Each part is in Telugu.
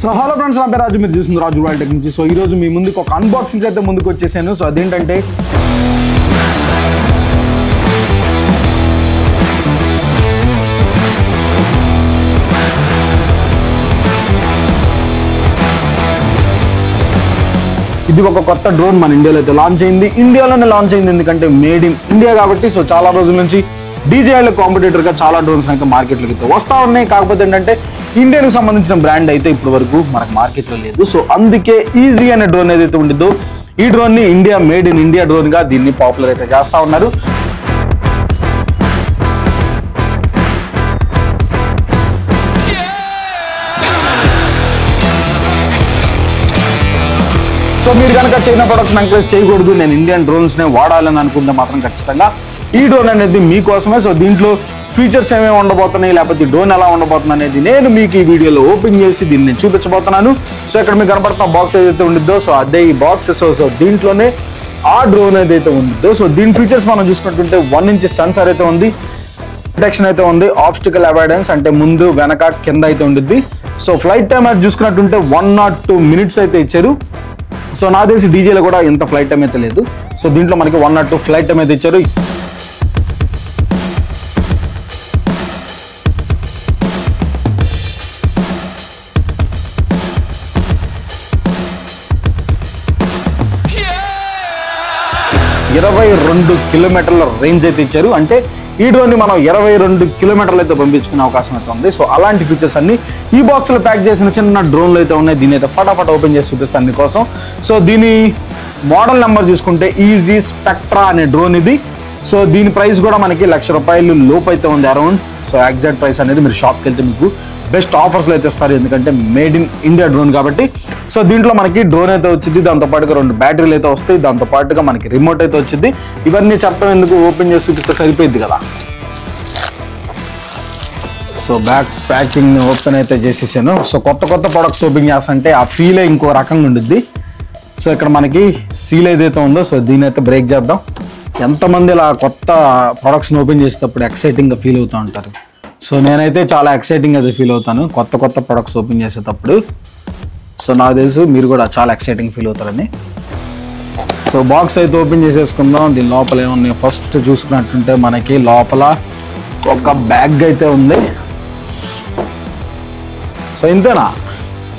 సో హలో ఫ్రెండ్స్, నా పేరు రాజు, మీరు చూస్తుంది రాజు వరల్డ్ టెక్ నుంచి. సో ఈరోజు మీ ముందుకు ఒక అన్బాక్సింగ్ అయితే ముందుకు వచ్చేసాను. సో అదేంటంటే ఇది ఒక కొత్త డ్రోన్ మన ఇండియాలో అయితే లాంచ్ అయింది. ఇండియాలోనే లాంచ్ అయింది ఎందుకంటే మేడ్ ఇన్ ఇండియా కాబట్టి. సో చాలా రోజుల నుంచి DJI కాంపిటేటర్గా చాలా డ్రోన్స్ అయితే మార్కెట్లోకి అయితే వస్తూ ఉన్నాయి. కాకపోతే ఏంటంటే ఇండియాకి సంబంధించిన బ్రాండ్ అయితే ఇప్పటి వరకు మనకు మార్కెట్లో లేదు. సో అందుకే ఈజీ అనే డ్రోన్ ఏదైతే ఉండిద్దో ఈ డ్రోన్ని ఇండియా మేడ్ ఇన్ ఇండియా డ్రోన్గా దీన్ని పాపులర్ అయితే చేస్తూ ఉన్నారు. సో మీరు కనుక చైనా ప్రొడక్ట్స్ ఎంకరేజ్ చేయకూడదు, నేను ఇండియన్ డ్రోన్స్నే వాడాలని అనుకుంటే మాత్రం ఖచ్చితంగా ఈ డ్రోన్ అనేది మీకోసమే. సో దీంట్లో ఫీచర్స్ ఏమేమి ఉండబోతున్నాయి, లేకపోతే డ్రోన్ ఎలా ఉండబోతుంది అనేది నేను మీకు ఈ వీడియోలో ఓపెన్ చేసి దీన్ని చూపించబోతున్నాను. సో ఇక్కడ మీకు కనపడుతున్న బాక్స్ ఏదైతే ఉండిద్దో సో అదే ఈ బాక్స్. సో దీంట్లోనే ఆ డ్రోన్ ఏదైతే ఉండిద్దో సో దీని ఫీచర్స్ మనం చూసుకుంటుంటే 1 ఇంచ్ సెన్సార్ అయితే ఉంది, డిటెక్షన్ అయితే ఉంది, ఆబ్స్టికల్ అవాయిడెన్స్ అంటే ముందు వెనక కింద అయితే ఉండిద్ది. సో ఫ్లైట్ టైం అయితే చూసుకున్నట్టుంటే 102 మినిట్స్ అయితే ఇచ్చారు. సో నాకు తెలిసి డీజేలో కూడా ఇంత ఫ్లైట్ టైం అయితే లేదు. సో దీంట్లో మనకి 102 ఫ్లైట్ టైం అయితే ఇచ్చారు. ,22 కిలోమీటర్ల రేంజ్ అయితే ఇచ్చారు. అంటే ఈ డ్రోన్ని మనం 22 కిలోమీటర్లు అయితే పంపించుకునే అవకాశం అయితే ఉంది. సో అలాంటి ఫీచర్స్ అన్ని ఈ బాక్స్ లో ప్యాక్ చేసిన చిన్న డ్రోన్లు అయితే ఉన్నాయి. దీని అయితే ఫటాఫట్ ఓపెన్ చేసి చూపిస్తాను మీకోసం. సో దీని మోడల్ నెంబర్ చూసుకుంటే ఈజీ స్పెక్ట్రా అనే డ్రోన్ ఇది. సో దీని ప్రైస్ కూడా మనకి ₹1,00,000 లోపు అయితే ఉంది అరౌండ్. సో ఎగ్జాక్ట్ ప్రైస్ అనేది మీరు షాప్కి వెళ్తే మీకు బెస్ట్ ఆఫర్స్లో అయితే ఇస్తారు, ఎందుకంటే మేడ్ ఇన్ ఇండియా డ్రోన్ కాబట్టి. సో దీంట్లో మనకి డ్రోన్ అయితే వచ్చింది, దాంతోపాటుగా 2 బ్యాటరీలు అయితే వస్తాయి, దాంతోపాటుగా మనకి రిమోట్ అయితే వచ్చింది. ఇవన్నీ చెప్పడం ఎందుకు, ఓపెన్ చేసి చూపిస్తే సరిపోయింది కదా. సో బ్యాగ్స్ ప్యాకింగ్ ఓపెన్ అయితే చేసేసాను. సో కొత్త ప్రొడక్ట్స్ ఓపెన్ చేస్తుంటే ఆ ఫీలే ఇంకో రకంగా ఉండిద్ది. సో ఇక్కడ మనకి సీల్ ఏదైతే ఉందో సో దీని అయితే బ్రేక్ చేద్దాం. ఎంతమంది ఇలా కొత్త ప్రొడక్ట్స్ని ఓపెన్ చేసేటప్పుడు ఎక్సైటింగ్గా ఫీల్ అవుతూ ఉంటారు. సో నేనైతే చాలా ఎక్సైటింగ్ అయితే ఫీల్ అవుతాను కొత్త ప్రొడక్ట్స్ ఓపెన్ చేసేటప్పుడు. సో నాకు తెలుసు మీరు కూడా చాలా ఎక్సైటింగ్ ఫీల్ అవుతారని. సో బాక్స్ అయితే ఓపెన్ చేసేసుకుందాం. దీని లోపల ఏమున్నాయి ఫస్ట్ చూసుకున్నట్టుంటే మనకి లోపల ఒక బ్యాగ్ అయితే ఉంది. సో ఇంతేనా,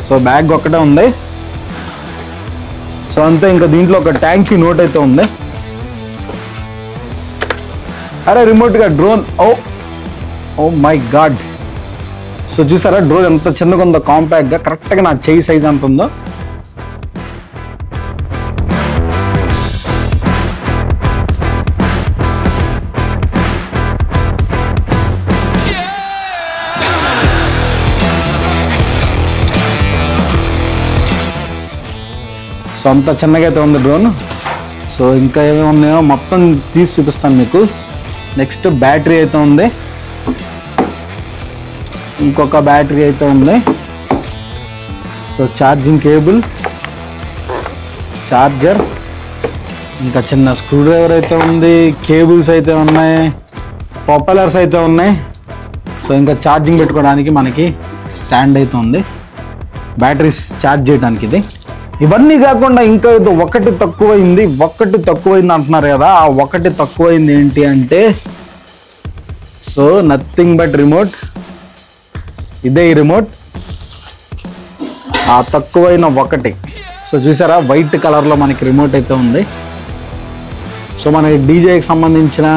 సో బ్యాగ్ ఒక్కటే ఉంది. సో అంతే. ఇంకా దీంట్లో ఒక థ్యాంక్ యూ నోట్ అయితే ఉంది. అరే రిమోట్గా drone, oh my god. So చూసారా డ్రోన్ ఎంత చిన్నగా ఉందో, కాంపాక్ట్గా కరెక్ట్గా నా చెయ్యి సైజ్ ఎంత ఉందో. సో అంత చిన్నగా అయితే ఉంది డ్రోన్. సో ఇంకా ఏమేమి ఉన్నాయో మొత్తం తీసి చూపిస్తాను మీకు. నెక్స్ట్ బ్యాటరీ అయితే ఉంది, ఇంకొక బ్యాటరీ అయితే ఉంది. సో ఛార్జింగ్ కేబుల్, ఛార్జర్, ఇంకా చిన్న స్క్రూ డ్రైవర్ అయితే ఉంది, కేబుల్స్ అయితే ఉన్నాయి, ప్రొపెల్లర్స్ అయితే ఉన్నాయి. సో ఇంకా ఛార్జింగ్ పెట్టుకోవడానికి మనకి స్టాండ్ అయితే ఉంది, బ్యాటరీస్ ఛార్జ్ చేయడానికి ఇది. ఇవన్నీ కాకుండా ఇంకా ఏదో ఒకటి తక్కువైంది అంటున్నారు కదా. ఆ ఒకటి తక్కువైంది ఏంటి అంటే సో నథింగ్ బట్ రిమోట్. ఇదే ఈ రిమోట్, ఆ తక్కువైన ఒకటి. సో చూసారా వైట్ కలర్లో మనకి రిమోట్ అయితే ఉంది. సో మనకి డీజేకి సంబంధించిన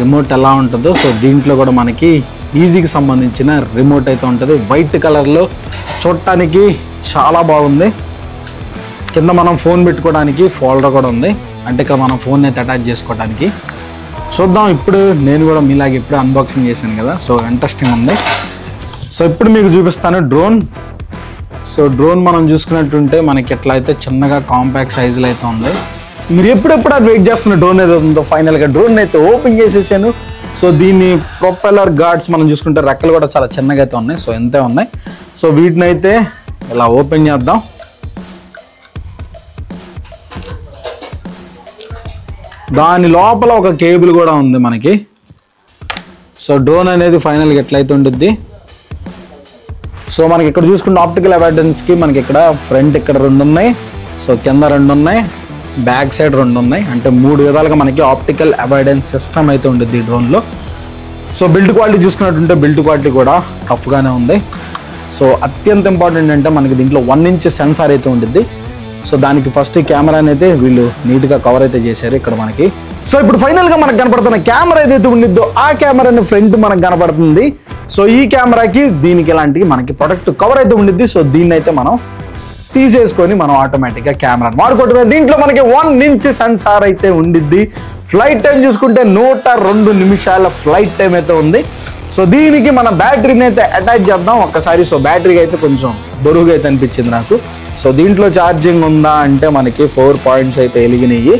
రిమోట్ ఎలా ఉంటుందో సో దీంట్లో కూడా మనకి ఈజీకి సంబంధించిన రిమోట్ అయితే ఉంటుంది. వైట్ కలర్లో చూడటానికి చాలా బాగుంది. కింద మనం ఫోన్ పెట్టుకోవడానికి ఫోల్డర్ కూడా ఉంది, అంటే ఇక్కడ మనం ఫోన్ అయితే అటాచ్ చేసుకోవడానికి. చూద్దాం ఇప్పుడు. నేను కూడా మీలాగే ఇప్పుడు అన్బాక్సింగ్ చేశాను కదా, సో ఇంట్రెస్టింగ్ ఉంది. సో ఇప్పుడు మీకు చూపిస్తాను డ్రోన్. సో డ్రోన్ మనం చూసుకున్నట్టుంటే మనకి ఎట్లా అయితే చిన్నగా కాంపాక్ట్ సైజులో అయితే ఉంది. మీరు ఎప్పుడెప్పుడు అది వెయిట్ చేస్తున్న డ్రోన్ ఏదో ఉందో ఫైనల్గా డ్రోన్ అయితే ఓపెన్ చేసేసాను. సో దీన్ని ప్రొపెల్లర్ గార్డ్స్ మనం చూసుకుంటే రెక్కలు కూడా చాలా చిన్నగా అయితే ఉన్నాయి. సో ఎంతే ఉన్నాయి. సో వీటిని అయితే ఇలా ఓపెన్ చేద్దాం. దాని లోపల ఒక కేబుల్ కూడా ఉంది మనకి. సో డ్రోన్ అనేది ఫైనల్గా ఎట్లయితే ఉండిద్ది. సో మనకి ఇక్కడ చూసుకుంటే ఆప్టికల్ అవాయిడెన్స్కి మనకి ఇక్కడ ఫ్రంట్ ఇక్కడ 2 ఉన్నాయి, సో కింద 2 ఉన్నాయి, బ్యాక్ సైడ్ 2 ఉన్నాయి. అంటే 3 విధాలుగా మనకి ఆప్టికల్ అవాయిడెన్స్ సిస్టమ్ అయితే ఉంటుంది ఈ డ్రోన్లో. సో బిల్డ్ క్వాలిటీ చూసుకున్నట్టుంటే బిల్డ్ క్వాలిటీ కూడా టఫ్గానే ఉంది. సో అత్యంత ఇంపార్టెంట్ అంటే మనకి దీంట్లో 1 ఇంచ్ సెన్సార్ అయితే ఉంటుంది. సో దానికి ఫస్ట్ కెమెరాని అయితే వీళ్ళు నీట్గా కవర్ అయితే చేశారు ఇక్కడ మనకి. సో ఇప్పుడు ఫైనల్గా మనకు కనపడుతున్న కెమెరా ఏదైతే ఉండిద్దో ఆ కెమెరాని ఫ్రంట్ మనకు కనపడుతుంది. సో ఈ కెమెరాకి దీనికి ఇలాంటి మనకి ప్రొడక్ట్ కవర్ అయితే ఉండిద్ది. సో దీన్ని అయితే మనం తీసేసుకొని మనం ఆటోమేటిక్గా కెమెరాని వాడుకోవటమే. దీంట్లో మనకి 1 ఇంచ్ సెన్సార్ అయితే ఉండిద్ది. ఫ్లైట్ టైం చూసుకుంటే 102 నిమిషాల ఫ్లైట్ టైం అయితే ఉంది. సో దీనికి మన బ్యాటరీని అయితే అటాచ్ చేద్దాం ఒక్కసారి. సో బ్యాటరీకి అయితే కొంచెం బరువుగా అయితే అనిపించింది నాకు. సో దీంట్లో ఛార్జింగ్ ఉందా అంటే మనకి 4 పాయింట్స్ అయితే వెలిగినాయి.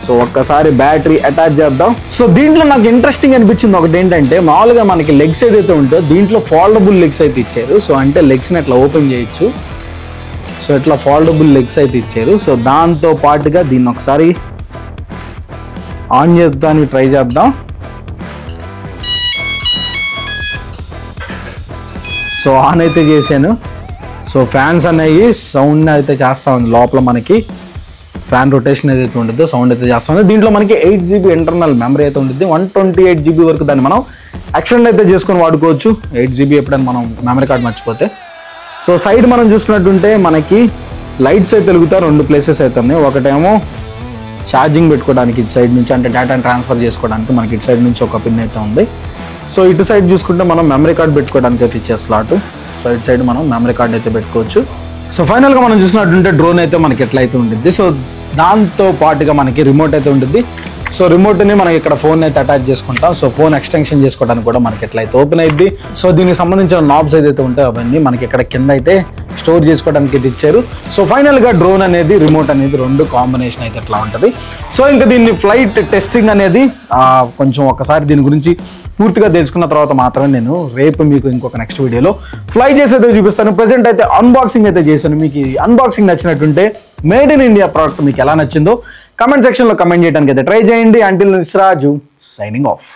సో ఒక్కసారి బ్యాటరీ అటాచ్ చేద్దాం. సో దీంట్లో నాకు ఇంట్రెస్టింగ్ అనిపించింది ఒకటి ఏంటంటే, మామూలుగా మనకి లెగ్స్ ఏదైతే ఉంటుందో దీంట్లో ఫోల్డబుల్ లెగ్స్ అయితే ఇచ్చారు. సో అంటే లెగ్స్ని ఇట్లా ఓపెన్ చేయొచ్చు. సో ఇట్లా ఫోల్డబుల్ లెగ్స్ అయితే ఇచ్చారు. సో దాంతో పాటుగా దీన్ని ఒకసారి ఆన్ చేద్దానికి ట్రై చేద్దాం. సో ఆన్ అయితే చేశాను. సో ఫ్యాన్స్ అనేవి సౌండ్ అయితే చేస్తూ ఉంది. లోపల మనకి ఫ్యాన్ రొటేషన్ ఏదైతే ఉంటుందో సౌండ్ అయితే చేస్తూ ఉంది. దీంట్లో మనకి 8 GB ఇంటర్నల్ మెమరీ అయితే ఉంటుంది. 128 GB వరకు దాన్ని మనం ఎక్స్టెండ్ అయితే చేసుకొని వాడుకోవచ్చు. 8 GB ఎప్పుడైనా మనం మెమరీ కార్డ్ మర్చిపోతే. సో సైడ్ మనం చూసుకున్నట్టుంటే మనకి లైట్స్ అయితే వెలుగుతా 2 ప్లేసెస్ అయితే ఉన్నాయి. ఒకటేమో ఛార్జింగ్ పెట్టుకోవడానికి ఇటు సైడ్ నుంచి, అంటే డేటాను ట్రాన్స్ఫర్ చేసుకోవడానికి మనకి ఇటు సైడ్ నుంచి ఒక పిన్ అయితే ఉంది. సో ఇటు సైడ్ చూసుకుంటే మనం మెమరీ కార్డ్ పెట్టుకోవడానికి అయితే ఇచ్చే స్లాట్. సో ఇటు సైడ్ మనం మెమరీ కార్డ్ అయితే పెట్టుకోవచ్చు. సో ఫైనల్గా మనం చూసినట్టుంటే డ్రోన్ అయితే మనకి ఎట్లయితే ఉంటుంది. సో దాంతో పాటుగా మనకి రిమోట్ అయితే ఉంటుంది. సో రిమోట్ని మనకి ఇక్కడ ఫోన్ అయితే అటాచ్ చేసుకుంటాం. సో ఫోన్ ఎక్స్టెన్షన్ చేసుకోవడానికి కూడా మనకి ఎట్లయితే ఓపెన్ అయింది. సో దీనికి సంబంధించిన నాబ్స్ ఏదైతే ఉంటాయో అవన్నీ మనకి ఇక్కడ కింద అయితే స్టోర్ చేసుకోవడానికి అయితే ఇచ్చారు. సో ఫైనల్గా డ్రోన్ అనేది రిమోట్ అనేది 2 కాంబినేషన్ అయితే ఎట్లా ఉంటుంది. సో ఇంకా దీన్ని ఫ్లైట్ టెస్టింగ్ అనేది కొంచెం ఒకసారి దీని గురించి పూర్తిగా తెలుసుకున్న తర్వాత మాత్రమే నేను రేపు మీకు ఇంకొక నెక్స్ట్ వీడియోలో ఫ్లై చేసేదే చూపిస్తాను. ప్రెజెంట్ అయితే అన్బాక్సింగ్ అయితే చేశాను. మీకు ఈ అన్బాక్సింగ్ నచ్చినట్టుంటే మేడ్ ఇన్ ఇండియా ప్రోడక్ట్ మీకు ఎలా నచ్చిందో కమెంట్ సెక్షన్లో కమెంట్ చేయడానికి అయితే ట్రై చేయండి. అంటిల్ రాజు సైనింగ్ ఆఫ్.